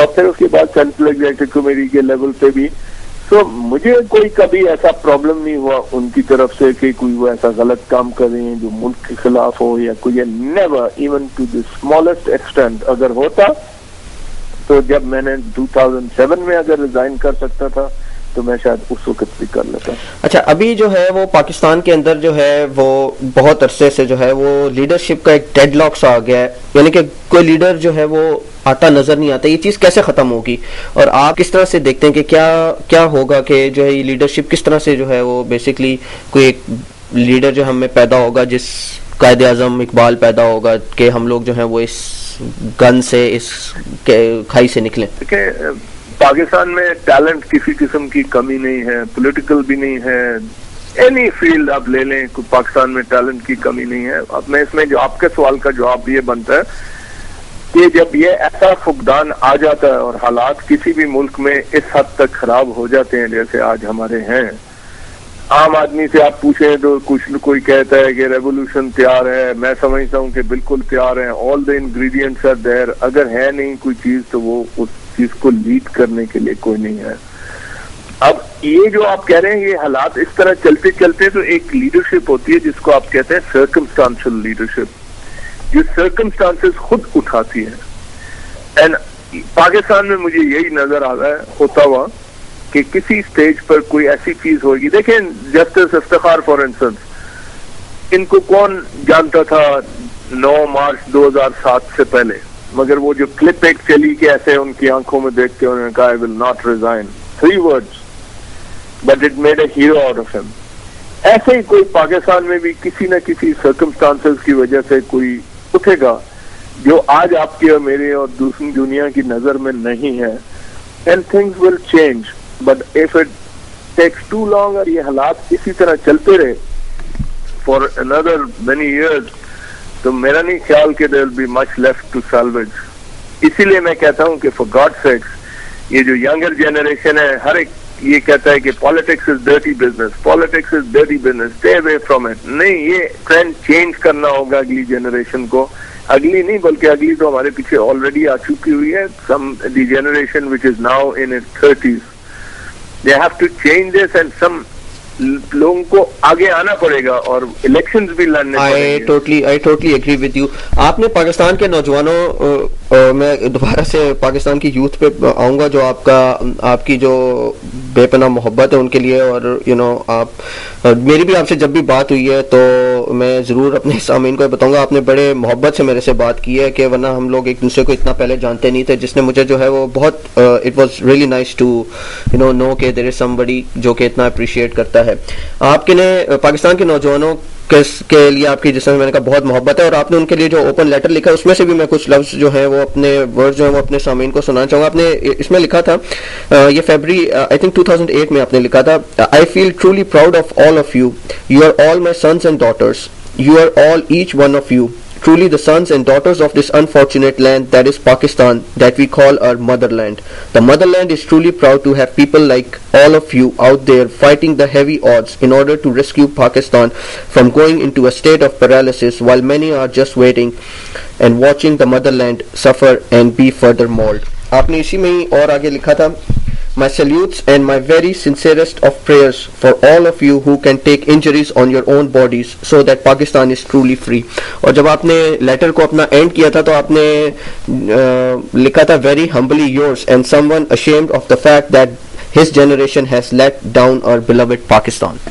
اور پھر اس کے بعد سینٹرل ایگزیکٹو کمیٹی کے لیول پہ بھی. سو مجھے کوئی کبھی ایسا پرابلم نہیں ہوا ان کی طرف سے کہ کوئی وہ ایسا غلط کام کر رہے ہیں جو ملک کے خلاف ہو یا کوئی. Never even to the smallest extent. اگر ہوتا تو جب میں نے 2007 میں اگر ریزائن کر سکتا تھا تو میں شاید اس وقت بھی کر لیتا. اچھا, ابھی جو ہے وہ پاکستان کے اندر جو ہے وہ بہت عرصے سے جو ہے وہ لیڈرشپ کا ایک ڈیڈ لاک سا آ گیا ہے, یعنی کہ کوئی لیڈر جو ہے وہ آتا نظر نہیں آتا. یہ چیز کیسے ختم ہوگی اور آپ کس طرح سے دیکھتے ہیں کہ کیا ہوگا کہ جو ہے یہ لیڈرشپ کس طرح سے جو ہے وہ بیسکلی کوئی ایک لیڈر جو ہم میں پیدا ہوگا, جس قائد اعظم اقبال پیدا ہوگا کہ ہم لوگ جو ہیں وہ اس گن سے اس کھائی سے نکلیں. پاکستان میں ٹیلنٹ کسی قسم کی کمی نہیں ہے, پولیٹیکل بھی نہیں ہے, اینی فیلڈ آپ لے لیں پاکستان میں ٹیلنٹ کی کمی نہیں ہے. اب میں اس میں جو آپ کے سوال کا جواب یہ بنتا ہے کہ جب یہ ایسا فقدان آ جاتا ہے اور حالات کسی بھی ملک میں اس حد تک خراب ہو جاتے ہیں جیسے آج ہمارے ہیں, عام آدمی سے آپ پوچھیں تو کوئی کہتا ہے کہ ریولوشن تیار ہے. میں سمجھتا ہوں کہ بالکل تیار ہے. آل دا انگریڈینٹس آر دیر. اگر ہے نہیں کوئی چیز تو وہ اس چیز کو لیڈ کرنے کے لیے کوئی نہیں ہے. اب یہ جو آپ کہہ رہے ہیں یہ حالات اس طرح چلتے چلتے تو ایک لیڈرشپ ہوتی ہے جس کو آپ کہتے ہیں سرکمسٹانشل لیڈرشپ, جو سرکمسٹانسز خود اٹھاتی ہے. اینڈ پاکستان میں مجھے یہی نظر آ رہا ہے ہوتا ہوا کہ کسی سٹیج پر کوئی ایسی چیز ہوگی. دیکھیں جسٹس افتخار فار انسٹنس, ان کو کون جانتا تھا 9 مارچ 2007 سے پہلے, مگر وہ جو کلپ ایک چلی کہ ایسے ان کی آنکھوں میں دیکھتے انہوں نے کہا I will not resign, 3 words, but it made a hero out of him. ایسے ہی کوئی پاکستان میں بھی کسی نہ کسی سرکمسٹانسز کی وجہ سے کوئی اٹھے گا جو آج آپ کی اور میرے اور دوسری دنیا کی نظر میں نہیں ہے, and things will change. But if it takes too long اور یہ حالات اسی طرح چلتے رہے for another many years, تو میرا نہیں خیال کہ there will be much left to salvage. اسی لیے میں کہتا ہوں کہ for God's sakes یہ جو younger generation ہے ہر ایک یہ کہتا ہے کہ politics is dirty business, politics is dirty business, stay away from it. نہیں, یہ ٹرینڈ چینج کرنا ہوگا اگلی جنریشن کو. اگلی نہیں بلکہ اگلی تو ہمارے پیچھے آلریڈی آ چکی ہوئی ہے. the generation which is now in its 30s, they have to change this and some لوگوں کو آگے آنا پڑے گا اور الیکشنز بھی لڑنے پڑیں گے. I totally agree with you. آپ نے پاکستان کے نوجوانوں, میں دوبارہ سے پاکستان کی یوتھ پہ آؤں گا جو آپ کی جو بے پناہ محبت ہے ان کے لیے, اور آپ میری بھی آپ سے جب بھی بات ہوئی ہے تو میں ضرور اپنے سامعین کو بتاؤں گا آپ نے بڑے محبت سے میرے سے بات کی ہے, کہ ورنہ ہم لوگ ایک دوسرے کو اتنا پہلے جانتے نہیں تھے, جس نے مجھے جو ہے وہ بہت it was really nice to know کہ دیر از سم بڈی جو کہ اتنا اپریشیٹ کرتا ہے. آپ کے نے پاکستان کے نوجوانوں کے لیے آپ کی جس میں نے کہا بہت محبت ہے, اور آپ نے ان کے لیے جو اوپن لیٹر لکھا اس میں سے بھی میں کچھ لفظ جو ہیں وہ اپنے ورڈ جو ہیں وہ اپنے سامعین کو سنانا چاہوں گا. آپ نے اس میں لکھا تھا, یہ فیبری آئی تھنک 2008 میں آپ نے لکھا تھا, I feel truly proud of all of you. You are all my sons and daughters. You are all each one of you. Truly the sons and daughters of this unfortunate land that is Pakistan, that we call our motherland. The motherland is truly proud to have people like all of you out there fighting the heavy odds in order to rescue Pakistan from going into a state of paralysis, while many are just waiting and watching the motherland suffer and be further mauled. آپ نے اسی میں ہی اور آگے لکھا تھا, My salutes and my very sincerest of prayers for all of you who can take injuries on your own bodies so that Pakistan is truly free. اور جب آپ نے لیٹر کو اپنا اینڈ کیا تھا تو آپ نے لکھا تھا very humbly yours and someone ashamed of the fact that his generation has let down our beloved Pakistan.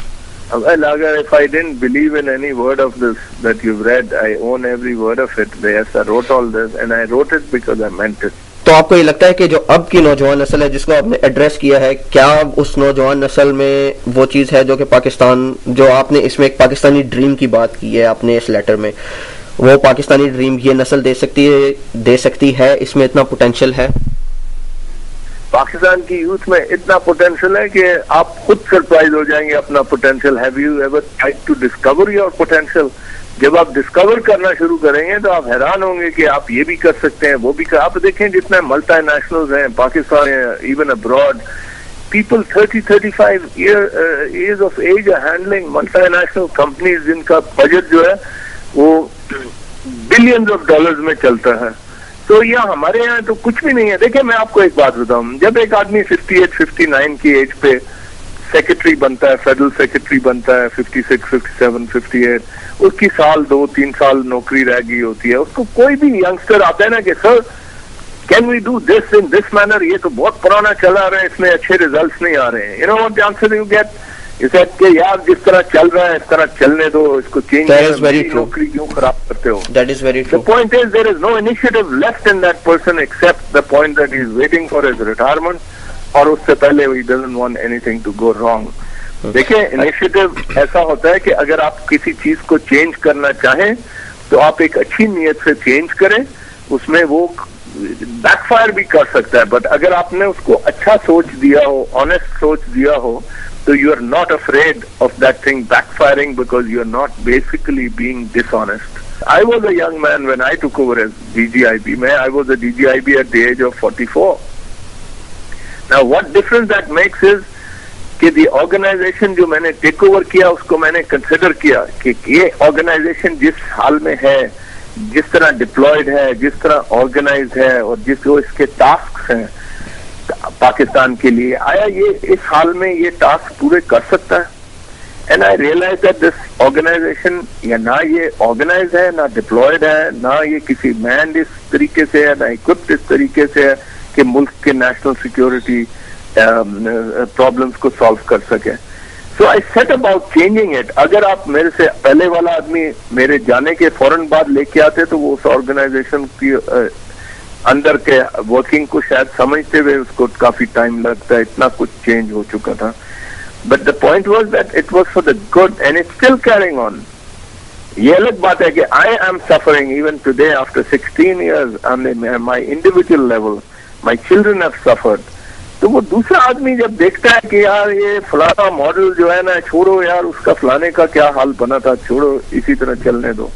Well, if I didn't believe in any word of this that you've read, I own every word of it. Yes, I wrote all this and I wrote it because I meant it. تو آپ کو یہ لگتا ہے کہ جو اب کی نوجوان نسل ہے جس کو آپ نے ایڈریس کیا ہے, کیا اس نوجوان نسل میں وہ چیز ہے جو کہ پاکستان, جو آپ نے اس میں ایک پاکستانی ڈریم کی بات کی ہے آپ نے اس لیٹر میں, وہ پاکستانی ڈریم یہ نسل دے سکتی ہے, اس میں اتنا پوٹینشیل ہے؟ پاکستان کی یوتھ میں اتنا پوٹینشیل ہے کہ آپ خود سرپرائز ہو جائیں گے اپنا potential. Have you ever tried to discover your potential? جب آپ ڈسکور کرنا شروع کریں گے تو آپ حیران ہوں گے کہ آپ یہ بھی کر سکتے ہیں, وہ بھی آپ دیکھیں جتنے ملٹی نیشنلز ہیں Pakistan, even abroad, people 30-35 years of age are handling multinational companies جن کا بجٹ جو ہے وہ بلینز آف ڈالرز میں چلتا ہے. تو یہ ہمارے یہاں تو کچھ بھی نہیں ہے. دیکھیں میں آپ کو ایک بات بتاؤں, جب ایک آدمی 58 59 کی ایج پہ سیکرٹری بنتا ہے, فیڈرل سیکرٹری بنتا ہے, 56 57 58, اس کی 2-3 سال نوکری رہ گئی ہوتی ہے, اس کو کوئی بھی ینگسٹر آتا ہے نا کہ sir can we do this in this manner, یہ تو بہت پرانا چلا رہا ہے, اس میں اچھے ریزلٹس نہیں آ رہے ہیں, you know what the answer you get, کہ یار جس طرح چل رہا ہے اس طرح چلنے دو, اس کو چینج, نوکری کیوں خراب کرتے ہو. That is very true. The point is there is no initiative left in that person except the point that he is waiting for his retirement, اور اس سے پہلے he doesn't want anything to go wrong. دیکھیں initiative ایسا ہوتا ہے کہ اگر آپ کسی چیز کو چینج کرنا چاہیں تو آپ ایک اچھی نیت سے چینج کریں, اس میں وہ بیک فائر بھی کر سکتا ہے, بٹ اگر آپ نے اس کو اچھا سوچ دیا ہو, آنےسٹ سوچ دیا ہو, تو you are not afraid of that thing backfiring because you are not basically being dishonest. I was a young man when I took over as DGIB. I was a DGIB at the age of 44. Now what difference that makes is کہ دی organization جو میں نے take over کیا اس کو میں نے consider کیا کہ یہ آرگنائزیشن جس حال میں ہے, جس طرح ڈپلائڈ ہے, جس طرح آرگنائز ہے, اور جو اس کے ٹاسکس ہیں پاکستان کے لیے, آیا یہ اس حال میں یہ ٹاسک پورے کر سکتا ہے. And I realise that this organisation یا نہ یہ آرگنائز ہے, نہ ڈپلائڈ ہے, نہ یہ کسی مینڈ اس طریقے سے ہے, نہ اکوپڈ اس طریقے سے ہے کہ ملک کے نیشنل سیکورٹی پرابلمس کو سالو کر سکے. سو آئی سیٹ اباؤٹ چینجنگ اٹ. اگر آپ میرے سے پہلے والا آدمی میرے جانے کے فوراً بعد لے کے آتے تو وہ اس آرگنائزیشن کی اندر کے ورکنگ کو شاید سمجھتے ہوئے اس کو کافی ٹائم لگتا ہے, اتنا کچھ چینج ہو چکا تھا. But the point was that it was for the good and it still carrying on. یہ الگ بات ہے کہ I am suffering even today after 16 years on my individual level. My children have suffered. تو وہ دوسرا آدمی جب دیکھتا ہے کہ یار یہ فلانا ماڈل جو ہے نا, چھوڑو یار اس کا فلانے کا کیا حال بنا تھا, چھوڑو اسی طرح چلنے دو.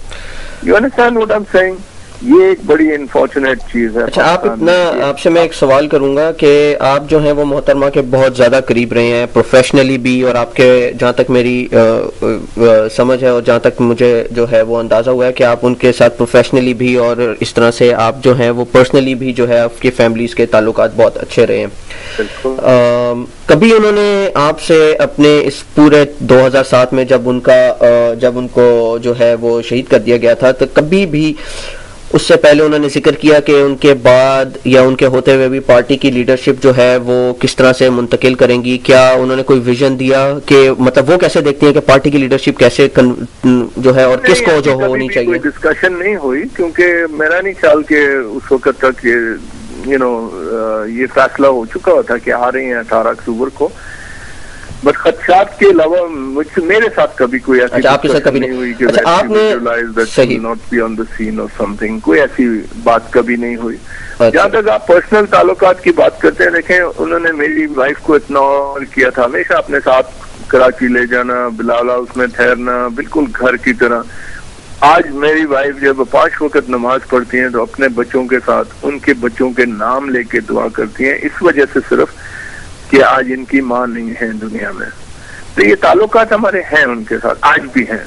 You understand what I am saying. یہ ایک بڑی انفارچونیٹ چیز ہے. اچھا آپ سے میں ایک سوال کروں گا کہ آپ جو ہیں وہ محترمہ کے بہت زیادہ قریب رہے ہیں پروفیشنلی بھی, اور آپ کے جہاں تک میری سمجھ ہے اور جہاں تک مجھے جو ہے وہ اندازہ ہوا ہے کہ آپ ان کے ساتھ پروفیشنلی بھی اور اس طرح سے آپ جو ہیں وہ پرسنلی بھی جو ہے آپ کی فیملیز کے تعلقات بہت اچھے رہے ہیں. کبھی انہوں نے آپ سے اپنے اس پورے 2007 میں جب ان کو جو ہے وہ شہید کر دیا گیا تھا, تو کبھی بھی اس سے پہلے انہوں نے ذکر کیا کہ ان کے بعد یا ان کے ہوتے ہوئے بھی پارٹی کی لیڈرشپ جو ہے وہ کس طرح سے منتقل کریں گی؟ کیا انہوں نے کوئی ویژن دیا کہ مطلب وہ کیسے دیکھتی ہیں کہ پارٹی کی لیڈرشپ کیسے جو ہے اور کس کو جو ہونی چاہیے؟ کوئی ڈسکشن نہیں ہوئی, کیونکہ میرا نہیں خیال کہ اس وقت تک یہ فیصلہ ہو چکا تھا کہ آ رہی ہیں 18 اکتوبر کو. بٹ خدشات کے علاوہ میرے ساتھ کبھی کوئی ایسی ڈسکشن نہیں ہوئی کہ ناٹ بی آن دا سین اور سم تھنگ, کوئی ایسی بات کبھی نہیں ہوئی. جہاں تک آپ پرسنل تعلقات کی بات کرتے ہیں, دیکھیں انہوں نے میری وائف کو اتنا آنر کیا تھا, ہمیشہ اپنے ساتھ کراچی لے جانا, بلاولا اس میں ٹھہرنا, بالکل گھر کی طرح. آج میری وائف جب 5 وقت نماز پڑھتی ہیں تو اپنے بچوں کے ساتھ ان کے بچوں کے نام لے کے دعا کرتی ہیں, اس وجہ سے صرف کہ آج ان کی ماں نہیں ہے دنیا میں. تو یہ تعلقات ہمارے ہیں ان کے ساتھ, آج بھی ہیں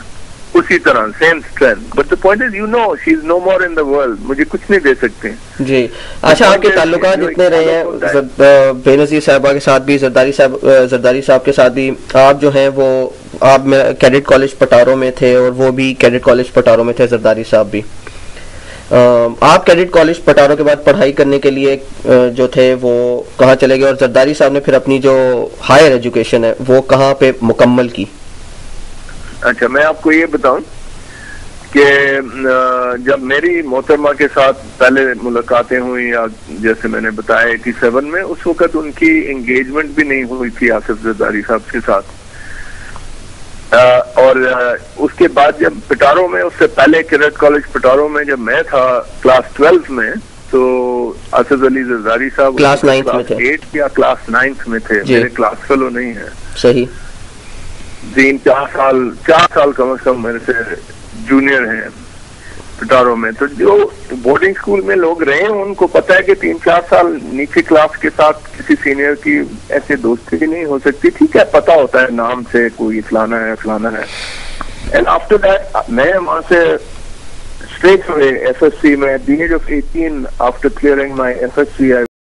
اسی طرح, same strength. But the point is she is no more in the world, مجھے کچھ نہیں دے سکتے. جی اچھا, آپ کے تعلقات اتنے رہے ہیں بے نظیر صاحبہ کے ساتھ بھی, زرداری صاحب کے ساتھ بھی. آپ جو ہیں وہ آپ کیڈٹ کالج پٹاروں میں تھے اور وہ بھی کیڈٹ کالج پٹاروں میں تھے, زرداری صاحب بھی. آپ کیڈٹ کالج پٹاروں کے بعد پڑھائی کرنے کے لیے جو تھے وہ کہاں چلے گئے, اور زرداری صاحب نے پھر اپنی جو ہائر ایجوکیشن ہے وہ کہاں پہ مکمل کی؟ اچھا, میں آپ کو یہ بتاؤں کہ جب میری محترمہ کے ساتھ پہلے ملاقاتیں ہوئی, یا جیسے میں نے بتایا 87 میں, اس وقت ان کی انگیجمنٹ بھی نہیں ہوئی تھی آصف زرداری صاحب کے ساتھ. اور اس کے بعد جب پٹاروں میں, اس سے پہلے کیڈٹ کالج پٹاروں میں جب میں تھا کلاس 12 میں, تو آصف علی زرداری صاحب کلاس 8 یا کلاس 9 میں تھے. میرے کلاس فیلو نہیں ہیں. صحیح. 4 سال کم از کم میرے سے جونیئر ہیں پٹاروں میں. تو جو بورڈنگ اسکول میں لوگ رہے ہیں ان کو پتا ہے کہ 3-4 سال نیچے کلاس کے ساتھ کسی سینئر کی ایسے دوستی بھی نہیں ہو سکتی. ٹھیک ہے, پتا ہوتا ہے نام سے کوئی فلانا ہے. اینڈ آفٹر دیٹ میں وہاں سے straight away FSC. At the age of 18, after clearing my FSC, I